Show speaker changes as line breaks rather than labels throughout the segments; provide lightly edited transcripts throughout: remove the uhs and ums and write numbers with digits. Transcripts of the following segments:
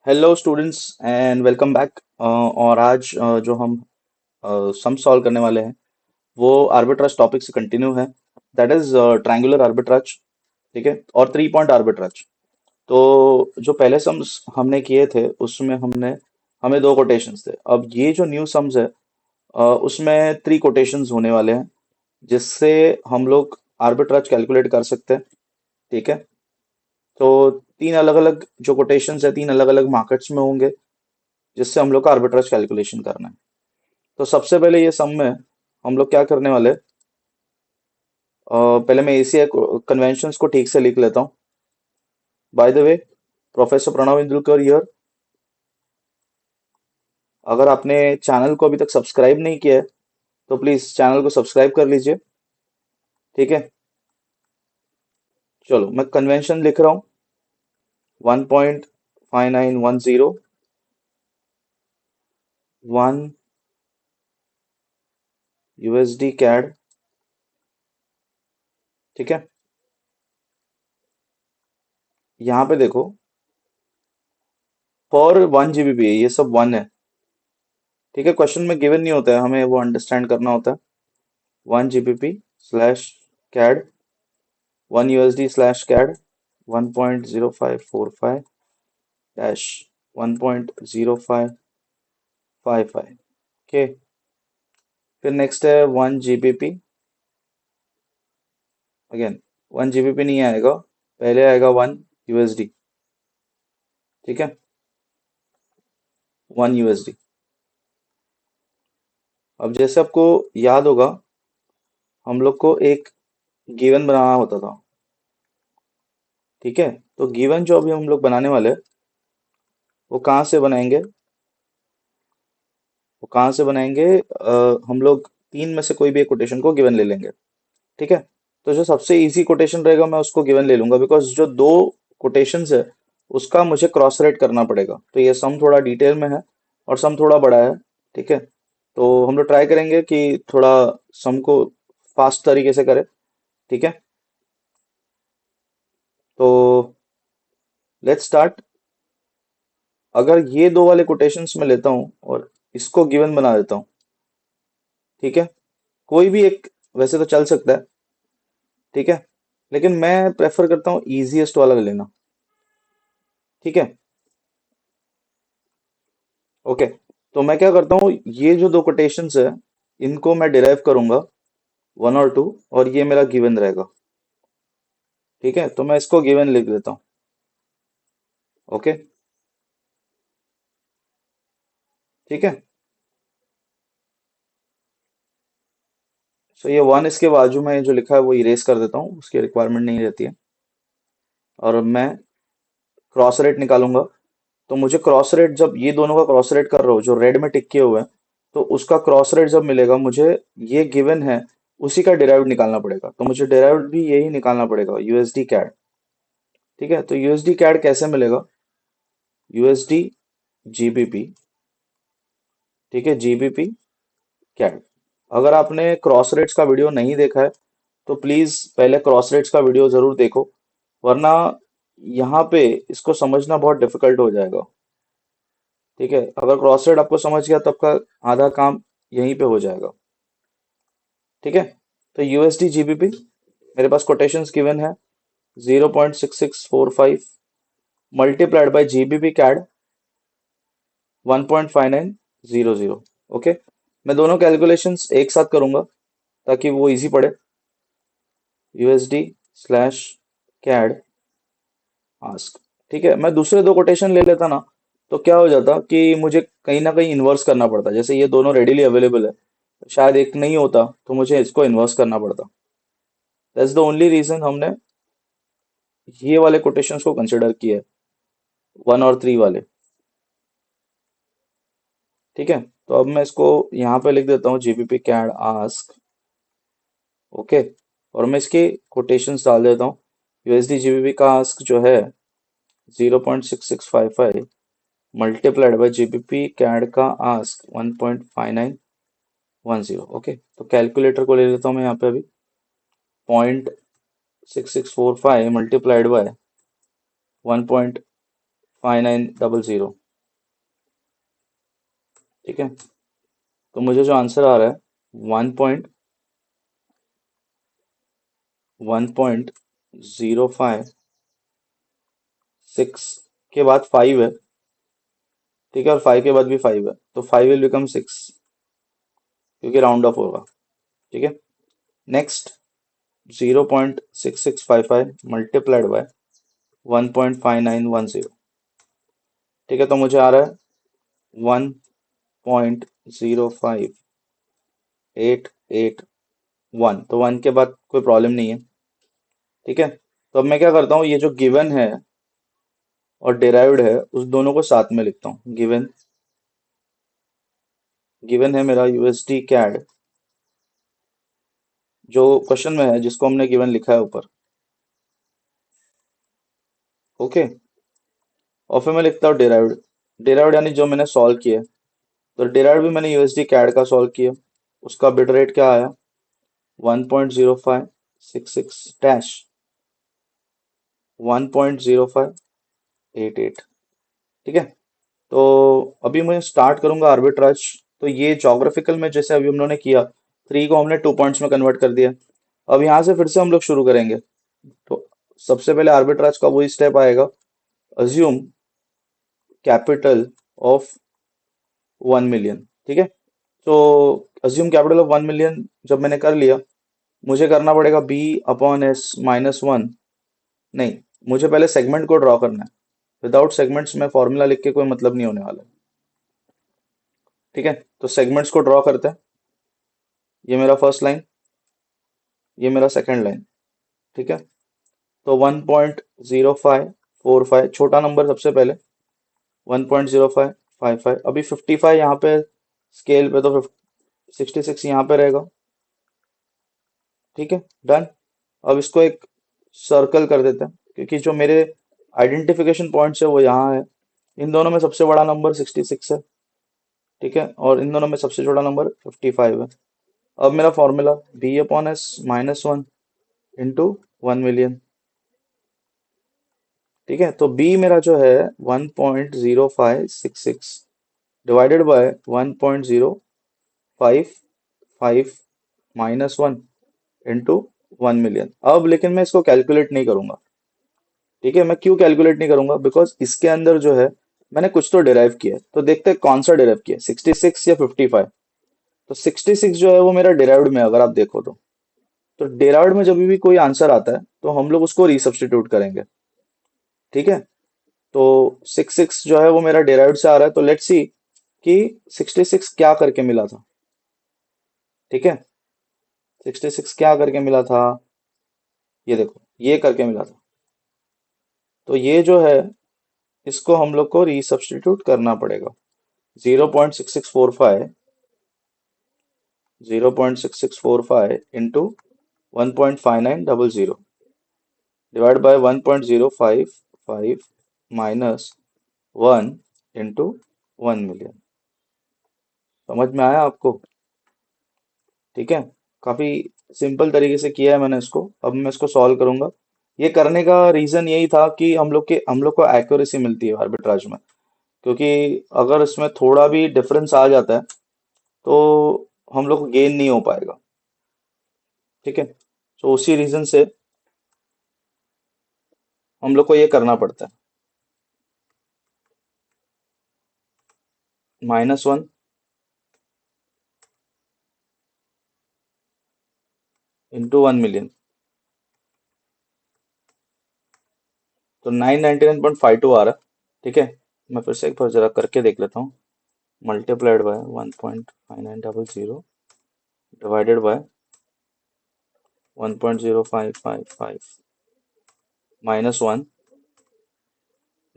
Hello students and welcome back. और आज जो हम सम सॉल्व करने वाले हैं वो आर्बिट्राज टॉपिक से कंटिन्यू है। That is triangular arbitrage. ठीक है, और 3 पॉइंट आर्बिट्राज। तो जो पहले सम्स हमने किए थे उसमें हमने हमें दो कोटेशंस थे। अब ये जो न्यू सम्स है उसमें 3 कोटेशंस होने वाले हैं जिससे हम लोग आर्बिट्राज कैलकुलेट कर सकते हैं। ठीक है, तो तीन अलग अलग जो कोटेशंस है तीन अलग अलग मार्केट्स में होंगे जिससे हम लोग का आर्बिट्राज कैलकुलेशन करना है। तो सबसे पहले ये सम में हम लोग क्या करने वाले पहले मैं एसीआई कन्वेंशंस को ठीक से लिख लेता हूँ। By the way, professor Pranav Indulkar here. अगर आपने चैनल को अभी तक सब्सक्राइब नहीं किया है तो प्लीज चैनल को सब्सक्राइब कर लीजिए। ठीक है, चलो मैं कन्वेंशन लिख रहा हूँ। 1.5910 1 यूएसडी कैड। ठीक है, यहाँ पे देखो फॉर 1 जीबीपी ये सब वन है। ठीक है, क्वेश्चन में गिवन नहीं होता है, हमें वो अंडरस्टैंड करना होता है। 1 GBP slash CAD 1 USD slash CAD 1.0545 dash 1.0555। Okay, फिर नेक्स्ट है 1 GBP। अगेन 1 GBP नहीं आएगा, पहले आएगा 1 USD। ठीक है, 1 USD। अब जैसे आपको याद होगा हम लोग को एक गिवन बनाना होता था। ठीक है, तो गिवन जो अभी हम लोग बनाने वाले हैं वो कहाँ से बनाएंगे? वो कहाँ से बनाएंगे? हम लोग तीन में से कोई भी एक कोटेशन को गिवन ले लेंगे। ठीक है, तो जो सबसे इजी कोटेशन रहेगा मैं उसको गिवन ले लूंगा, बिकॉज जो दो कोटेशंस है उसका मुझे क्रॉस रेट करना पड़ेगा। तो ये सम थोड़ा डिटेल में है और सम थोड़ा बड़ा है। ठीक है, तो हम लोग ट्राई करेंगे कि थोड़ा सम को फास्ट तरीके से करें। ठीक है, तो लेट्स स्टार्ट। अगर ये दो वाले कोटेशंस में लेता हूँ और इसको गिवन बना देता हूँ। ठीक है, कोई भी एक वैसे तो चल सकता है। ठीक है, लेकिन मैं प्रेफर करता हूँ इजीएस्ट वाला लेना। ठीक है, ओके। तो मैं क्या करता हूँ, ये जो दो कोटेशंस है इनको मैं डिराइव करूंगा 1 और 2, और ये मेरा गिवन रहेगा। ठीक है, तो मैं इसको गिवन लिख देता हूँ। ओके, ठीक है। सो ये वन इसके बाजू में जो लिखा है वो इरेज कर देता हूँ, उसकी रिक्वायरमेंट नहीं रहती है। और अब मैं क्रॉस रेट निकालूंगा। तो मुझे क्रॉस रेट, जब ये दोनों का क्रॉस रेट कर रहा हूँ जो रेड में टिक किए हुए हैं, तो उसका क्रॉस रेट जब मिलेगा मुझे, ये गिवन है उसी का डिराइव्ड निकालना पड़ेगा। तो मुझे डिराइव्ड भी यही निकालना पड़ेगा, यूएसडी कैड। ठीक है, तो यूएसडी कैड कैसे मिलेगा? USD GBP. ठीक है, जीबीपी कैड। अगर आपने क्रॉस रेट्स का वीडियो नहीं देखा है तो प्लीज पहले क्रॉस रेट्स का वीडियो जरूर देखो, वरना यहाँ पे इसको समझना बहुत डिफिकल्ट हो जाएगा। ठीक है, अगर क्रॉस रेट आपको समझ गया तो आपका आधा काम यहीं पे हो जाएगा। ठीक है, तो यूएसडी जीबीपी मेरे पास कोटेशंस गिवन है 0.6645 multiplied by GBP CAD 1.5900। Okay, मैं दोनों कैलकुलेशंस एक साथ करूंगा ताकि वो इजी पड़े। USD slash CAD ask. ठीक है, मैं दूसरे दो कोटेशन ले लेता ना तो क्या हो जाता कि मुझे कहीं ना कहीं इन्वर्स करना पड़ता। जैसे ये दोनों रेडीली अवेलेबल है, शायद एक नहीं होता तो मुझे इसको इन्वर्स करना पड़ता। दैट्स द ओनली रीजन हमने ये वाले कोटेशंस को कंसिडर किया है, 1 और 3 वाले। ठीक है, तो अब मैं इसको यहाँ पे लिख देता हूँ, जीबीपी कैड आस्क। ओके, और मैं इसके कोटेशंस डाल देता हूँ। यूएसडी जीबीपी का आस्क जो है 0.6655 मल्टीप्लाइड बाय जीबीपी कैड का आस्क 1.5910। ओके, तो कैलकुलेटर को ले लेता हूँ मैं यहाँ पे अभी। 0.6645 मल्टीप्लाइड बाय 5900। ठीक है, तो मुझे जो आंसर आ रहा है 1.1.056 के बाद 5 है। ठीक है, और 5 के बाद भी 5 है, तो 5 विल बिकम 6 क्योंकि राउंड ऑफ होगा। ठीक है, नेक्स्ट 0.6655 मल्टीप्लाइड बाय 1.5910। ठीक है, तो मुझे आ रहा है 1.05881, तो 1 के बाद कोई प्रॉब्लम नहीं है। ठीक है, तो अब मैं क्या करता हूँ, ये जो गिवन है और डिराइव्ड है उस दोनों को साथ में लिखता हूँ। गिवन गिवन है मेरा यूएसडी कैड, जो क्वेश्चन में है जिसको हमने गिवन लिखा है ऊपर। ओके, और फिर मैं लिखता हूँ डिराइव्ड। डिराइव्ड यानी जो मैंने सॉल्व किया, तो डिराइव्ड भी मैंने यूएसडी कैड का सॉल्व किया। उसका बिट रेट क्या आया, 1.0566 डैश 1.0588। ठीक है, तो अभी मैं स्टार्ट करूंगा आर्बिट्राज। तो ये जोग्राफिकल में जैसे अभी हम लोगों ने किया, 3 को हमने 2 पॉइंट्स में कन्वर्ट कर दिया। अब यहाँ से फिर से हम लोग शुरू करेंगे। तो सबसे पहले आर्बिट्राज का वही स्टेप आएगा, अज्यूम कैपिटल ऑफ 1 मिलियन। ठीक है, तो अज्यूम कैपिटल ऑफ 1 मिलियन जब मैंने कर लिया, मुझे करना पड़ेगा B/S-1। नहीं, मुझे पहले सेगमेंट को ड्रॉ करना है। विदाउट सेगमेंट्स में फॉर्मूला लिख के कोई मतलब नहीं होने वाला है। ठीक है, तो सेगमेंट्स को ड्रॉ करते हैं। ये मेरा फर्स्ट लाइन, ये मेरा सेकंड लाइन। ठीक है, तो 1.0545 छोटा नंबर सबसे पहले, 1.0555। अभी 55 यहाँ पे स्केल पे, तो 66 यहाँ पे रहेगा। ठीक है, डन। अब इसको एक सर्कल कर देते हैं, क्योंकि जो मेरे आइडेंटिफिकेशन पॉइंट्स है वो यहाँ है। इन दोनों में सबसे बड़ा नंबर 66 है। ठीक है, और इन दोनों में सबसे छोटा नंबर 55 है। अब मेरा फॉर्मूला B/S-1 इंटू 1 मिलियन। ठीक है, तो B मेरा जो है 1.0566 डिवाइडेड बाय 1.055 -1 इंटू 1 मिलियन। अब लेकिन मैं इसको कैलकुलेट नहीं करूंगा। ठीक है, मैं क्यों कैलकुलेट नहीं करूंगा, बिकॉज इसके अंदर जो है मैंने कुछ तो डिराइव किया है। तो देखते हैं कौन सा डिराइव किया, 66 या 55। तो 66 जो है वो मेरा डिराइव्ड में है, अगर आप देखो तो डिराइव्ड में जब भी कोई आंसर आता है तो हम लोग उसको रीसब्स्टिट्यूट करेंगे। ठीक है, तो 66 जो है वो मेरा डिराइव्ड से आ रहा है, तो लेट्स सी कि 66 क्या करके मिला था। ठीक है, 66 क्या करके मिला था, ये देखो, ये करके मिला था। तो ये जो है इसको हम लोग को रीसब्स्टिट्यूट करना पड़ेगा। 0.6645 0.6645 into 1.5900 divide by 1.055 minus 1 into 1 million. समझ में आया आपको? ठीक है, काफी सिंपल तरीके से किया है मैंने इसको। अब मैं इसको सॉल्व करूंगा। ये करने का रीजन यही था कि हम लोग को एक्यूरेसी मिलती है आर्बिट्राज में, क्योंकि अगर इसमें थोड़ा भी डिफरेंस आ जाता है तो हम लोग को गेन नहीं हो पाएगा। ठीक है, तो उसी रीजन से हम लोग को ये करना पड़ता है। -1 इंटू 1 मिलियन, तो 999.52 आ रहा है। ठीक है, मैं फिर से एक बार जरा करके देख लेता हूँ। Multiplied by 1.5900 divided by 1.0555 -1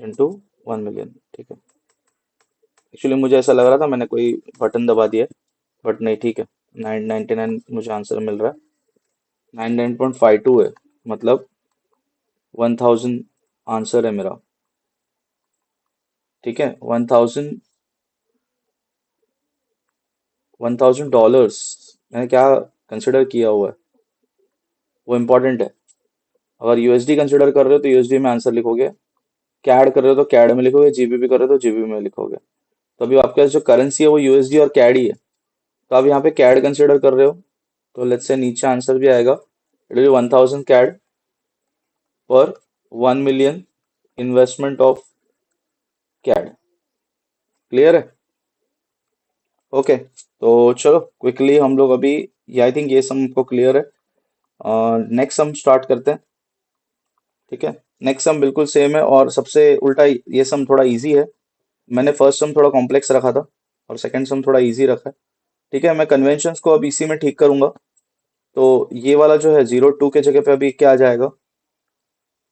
into 1 million. ठीक है, एक्चुअली मुझे ऐसा लग रहा था मैंने कोई बटन दबा दिया, बट नहीं, ठीक है। 999 मुझे आंसर मिल रहा है, 99.52 है, मतलब 1000 आंसर है मेरा। ठीक है, 1000 $1000 मैंने क्या कंसिडर किया हुआ है वो इम्पोर्टेंट है। अगर यूएसडी कंसिडर कर रहे हो तो यूएसडी में आंसर लिखोगे कैड कर रहे हो तो कैड में लिखोगे, जीबीपी कर रहे हो तो जीबीपी में लिखोगे। तो अभी आपके पास जो करेंसी है वो यूएसडी और कैड ही है, तो आप यहाँ पे कैड कंसिडर कर रहे हो, तो लेट्स से नीचे आंसर भी आएगा, इट विल 1000 कैड पर 1 million investment of CAD. Clear है? ओके, तो चलो क्विकली हम लोग अभी, आई थिंक ये सम को क्लियर है। नेक्स्ट सम स्टार्ट करते हैं। ठीक है, नेक्स्ट सम बिल्कुल सेम है और सबसे उल्टा ये सम थोड़ा इजी है। मैंने फर्स्ट सम थोड़ा कॉम्प्लेक्स रखा था और सेकंड सम थोड़ा इजी रखा है। ठीक है, मैं कन्वेंशंस को अब इसी में ठीक करूंगा। तो ये वाला जो है 02 के जगह पे अभी क्या आ जाएगा,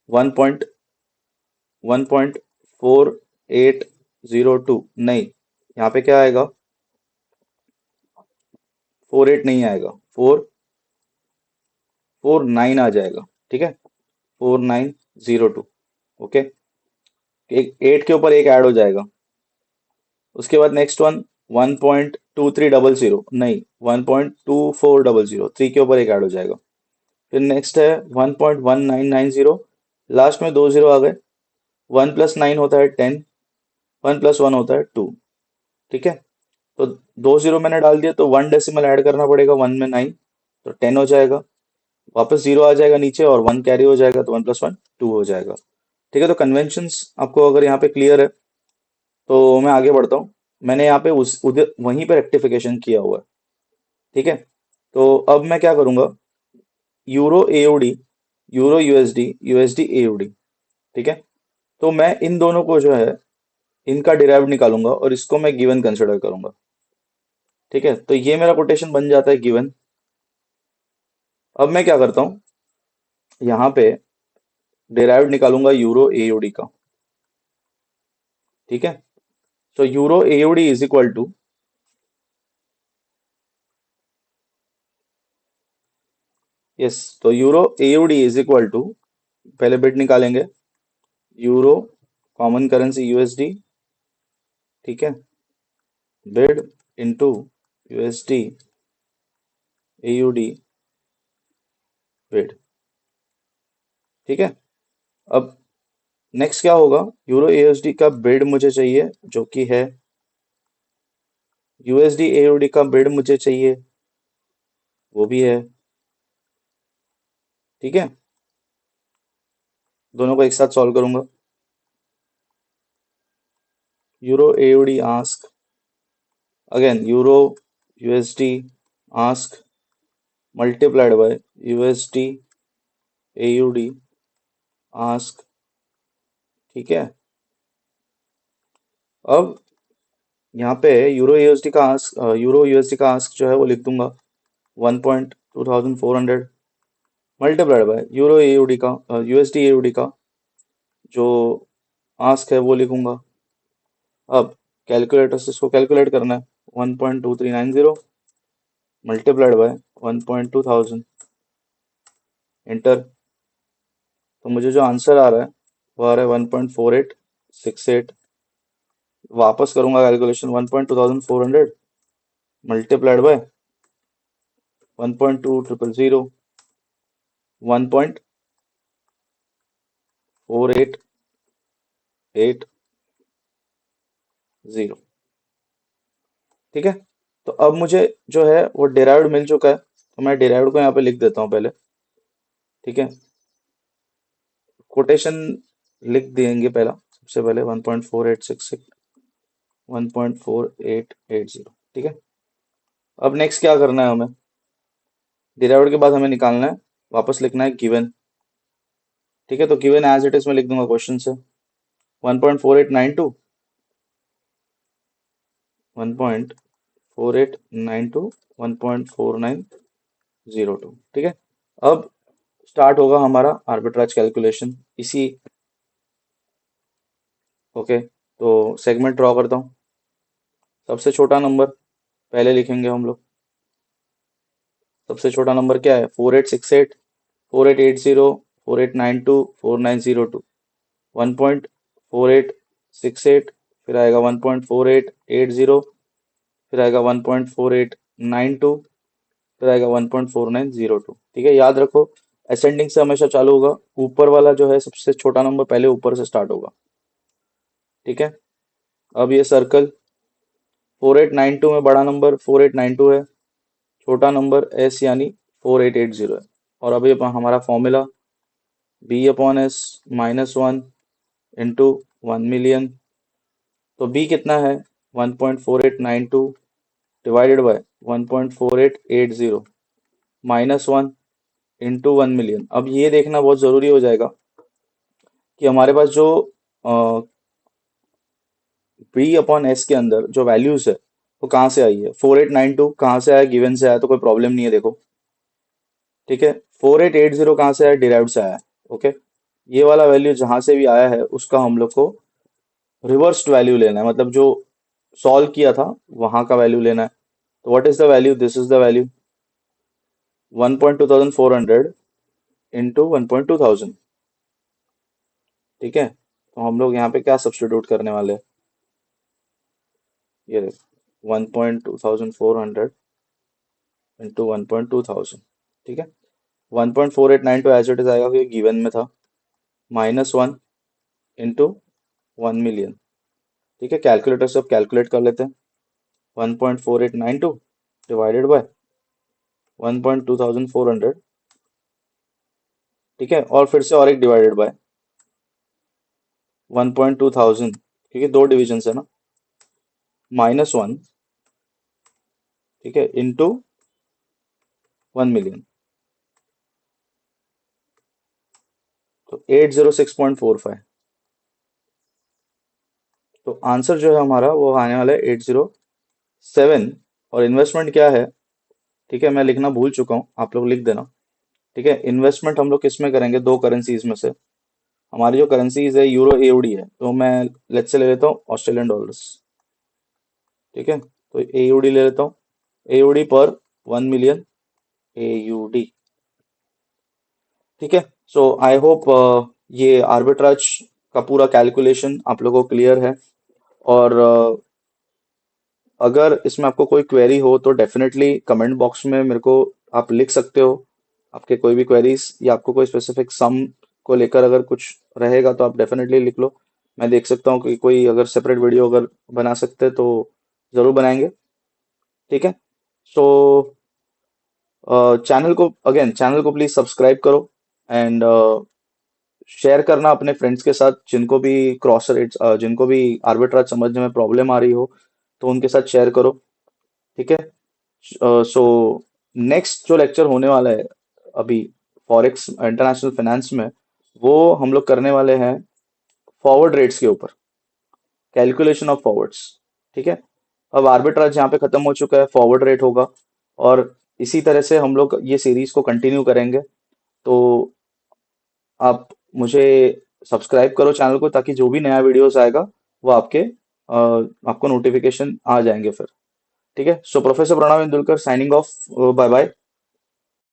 1.4802, नहीं, यहाँ पे क्या आएगा, 48 नहीं आएगा, 449 आ जाएगा। ठीक है, 4902। ओके, एक 8 के ऊपर एक ऐड हो जाएगा। उसके बाद नेक्स्ट वन 1.2300, नहीं, 1.2400, 3 के ऊपर एक ऐड हो जाएगा। फिर नेक्स्ट है 1.1990, लास्ट में दो जीरो आ गए। 1 + 9 होता है 10, 1 + 1 होता है 2। ठीक है, तो दो जीरो मैंने डाल दिया, तो 1 डेसिमल ऐड करना पड़ेगा 1 में 9, तो 10 हो जाएगा। वापस जीरो आ जाएगा नीचे और 1 कैरी हो जाएगा, तो 1 + 1 2 हो जाएगा। ठीक है, तो कन्वेंशंस आपको अगर यहाँ पे क्लियर है तो मैं आगे बढ़ता हूँ। मैंने यहाँ पे उस उधर वहीं पे रेक्टिफिकेशन किया हुआ है। ठीक है, तो अब मैं क्या करूंगा, euro AOD, euro USD, USD AOD. ठीक है, तो मैं इन दोनों को जो है, इनका डिराइव्ड निकालूंगा और इसको मैं गिवन कंसिडर करूंगा। ठीक है, तो ये मेरा कोटेशन बन जाता है गिवन। अब मैं क्या करता हूँ, यहाँ पे डिराइव्ड निकालूंगा यूरो एओडी का। ठीक है, तो euro AOD is equal to, yes, तो euro AOD is equal to, पहले बिट निकालेंगे, यूरो कॉमन करेंसी यूएसडी। ठीक है, bid into USD AUD bid. ठीक है, अब नेक्स्ट क्या होगा, यूरो एयूएसडी का बिड मुझे चाहिए जो कि है, यूएसडी एयूडी का बिड मुझे चाहिए वो भी है। ठीक है, दोनों को एक साथ सॉल्व करूंगा। Euro AUD ask, again euro USD ask multiplied by USD AUD ask. ठीक है, अब यहाँ पे यूरो यूएसडी का आस्क जो है वो लिख दूंगा 1.2400 मल्टीप्लाइड बाय यूरो एयूडी का, यूएसडी एयूडी का जो आस्क है वो लिखूंगा। अब कैलकुलेटर से इसको कैलकुलेट करना है, 1.2390 मल्टीप्लाइड बाय 1.2000, इंटर। तो मुझे जो आंसर आ रहा है वो आ रहा है 1.4868। वापस करूंगा कैलकुलेशन, 1.2400 मल्टीप्लाइड बाय 1.2000, 1.4880। ठीक है, तो अब मुझे जो है वो डिराइव्ड मिल चुका है, तो मैं डिराइव्ड को यहाँ पे लिख देता हूँ पहले। ठीक है, कोटेशन लिख देंगे पहला, सबसे पहले 1.4866, 1.4880। ठीक है, अब नेक्स्ट क्या करना है हमें, डिराइव्ड के बाद हमें निकालना है, वापस लिखना है गिवन। ठीक है, तो गिवन एज इट इज में लिख दूंगा क्वेश्चन से, 1.4892, 1.4892, 1.4902। ठीक है, अब स्टार्ट होगा हमारा आर्बिट्राज कैलकुलेशन इसी। ओके, तो सेगमेंट ड्रॉ करता हूँ। सबसे छोटा नंबर पहले लिखेंगे हम लोग। सबसे छोटा नंबर क्या है, 4868, 4880, 4892, 4902। 1.4868, फिर आएगा 1.4880, फिर आएगा 1.4892, फिर आएगा 1.4902। ठीक है, याद रखो असेंडिंग से हमेशा चालू होगा, ऊपर वाला जो है सबसे छोटा नंबर पहले ऊपर से स्टार्ट होगा। ठीक है। अब ये सर्कल 4892 में बड़ा नंबर 4892 है, छोटा नंबर एस यानी 4880 है। और अभी हमारा formula B upon S -1 into 1 million. तो बी कितना है 1.4892 डिवाइडेड बाय 1.4880 -1 इंटू 1 मिलियन। अब ये देखना बहुत जरूरी हो जाएगा कि हमारे पास जो बी अपॉन एस के अंदर जो वैल्यूज है वो कहाँ से आई है। 4892 कहाँ से आया, गिवन से आया तो कोई प्रॉब्लम नहीं है देखो। ठीक है, 4880 कहाँ से आया, डिराइव्ड से आया है। ओके, ये वाला वैल्यू जहां से भी आया है उसका हम लोग को रिवर्स्ड वैल्यू लेना है, मतलब जो सॉल्व किया था वहां का वैल्यू लेना है। तो what is the value, this is the value 1.2400 into 1.2000। ठीक है, तो हम लोग यहाँ पे क्या सब्स्टिट्यूट करने वाले हैं, ये 1.2400 इंटू 1.2000। ठीक है, 1.4892 एज इट इज आएगा क्योंकि गिवन में था, -1 इंटू 1 मिलियन। ठीक है, कैलकुलेटर से अब कैलकुलेट कर लेते हैं। 1.4892 डिवाइडेड बाय 1.2400। ठीक है, और फिर से और एक डिवाइडेड बाय 1.2000, क्योंकि दो डिविजन है ना, -1। ठीक है, इंटू 1 मिलियन। तो 806.45। तो आंसर जो है हमारा वो आने वाला है 807। और इन्वेस्टमेंट क्या है, ठीक है मैं लिखना भूल चुका हूँ, आप लोग लिख देना। ठीक है, इन्वेस्टमेंट हम लोग किस में करेंगे, दो करेंसीज में से। हमारी जो करेंसीज है यूरो एओडी है, तो मैं लेट्स से ले लेता हूँ ऑस्ट्रेलियन डॉलर्स। ठीक है, तो एयूडी ले लेता हूँ, एयूडी पर 1 मिलियन एयूडी। ठीक है, सो आई होप ये आर्बिट्राज का पूरा कैलकुलेशन आप लोगों को क्लियर है। और अगर इसमें आपको कोई क्वेरी हो तो डेफिनेटली कमेंट बॉक्स में मेरे को आप लिख सकते हो, आपके कोई भी क्वेरीज, या आपको कोई स्पेसिफिक सम को लेकर अगर कुछ रहेगा तो आप डेफिनेटली लिख लो। मैं देख सकता हूँ कि कोई अगर सेपरेट वीडियो अगर बना सकते हैं तो ज़रूर बनाएंगे। ठीक है, सो चैनल को प्लीज सब्सक्राइब करो, एंड शेयर करना अपने फ्रेंड्स के साथ जिनको भी क्रॉस रेट्स, जिनको भी आर्बिट्राज समझने में प्रॉब्लम आ रही हो तो उनके साथ शेयर करो। ठीक है, सो नेक्स्ट जो लेक्चर होने वाला है अभी फॉरेक्स इंटरनेशनल फाइनेंस में, वो हम लोग करने वाले हैं फॉरवर्ड रेट्स के ऊपर, कैलकुलेशन ऑफ फॉरवर्ड्स। ठीक है, अब आर्बिट्राज यहाँ पे खत्म हो चुका है, फॉरवर्ड रेट होगा। और इसी तरह से हम लोग ये सीरीज को कंटिन्यू करेंगे। तो आप मुझे सब्सक्राइब करो चैनल को, ताकि जो भी नया वीडियोस आएगा वो आपको नोटिफिकेशन आ जाएंगे फिर। ठीक है, so professor Pranav Indulkar signing off, bye bye.